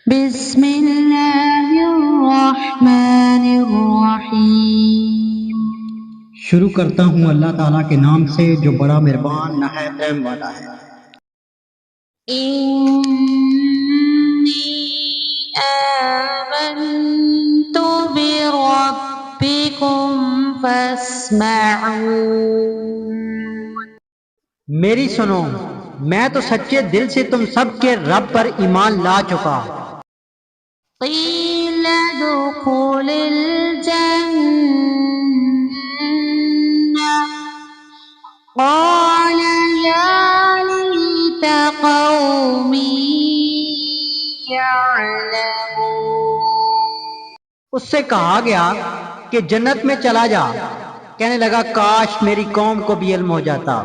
بسم اللہ الرحمن الرحیم۔ شروع کرتا ہوں اللہ تعالیٰ کے نام سے جو بڑا مہربان نہایت رحم والا ہے۔ انی آمنت بربکم فاسمعون۔ میری سنو، میں تو سچے دل سے تم سب کے رب پر ایمان لا چکا۔ قیل ادخل الجنہ قال یا لیت قومی یعلمون۔ اس سے کہا گیا کہ جنت میں چلا جا، کہنے لگا کاش میری قوم کو بھی علم ہو جاتا۔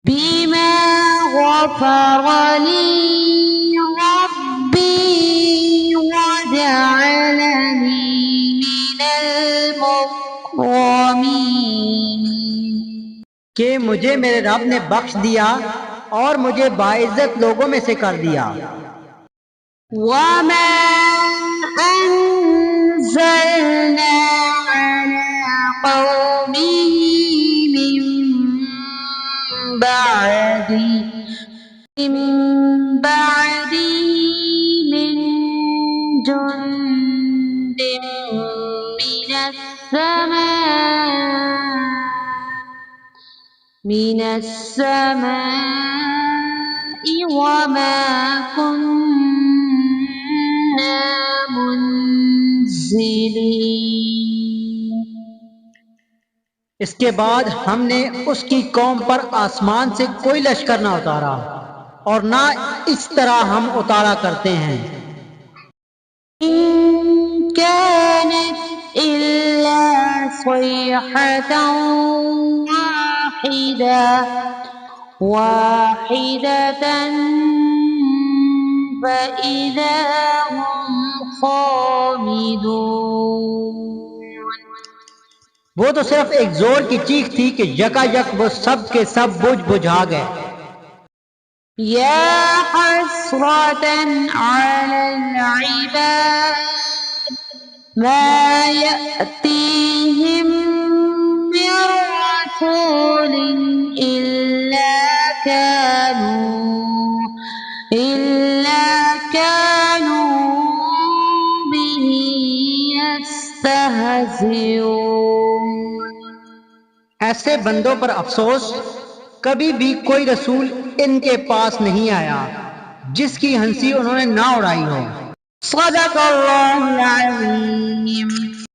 بما غفر لی ربی وجعلنی من المکرمین۔ کہ مجھے میرے رب نے بخش دیا اور مجھے باعزت لوگوں میں سے کر دیا۔ وما انزلنا على قومه من بعده من جند من السماء وما كنا منزلين۔ اس کے بعد ہم نے اس کی قوم پر آسمان سے کوئی لشکر نہ اتارا اور نہ اس طرح ہم اتارا کرتے ہیں۔ إن كانت إلا صيحة واحدة فإذا هم خامدون۔ وہ تو صرف ایک زور کی چیخ تھی کہ یکا یک وہ سب کے سب بجھا گئے۔ یا حسرة على العباد ما يأتيهم من رسول إلا كانوا به يستهزئون۔ ایسے بندوں پر افسوس، کبھی بھی کوئی رسول ان کے پاس نہیں آیا جس کی ہنسی انہوں نے نہ اڑائی ہو۔ صدق اللہ العظیم۔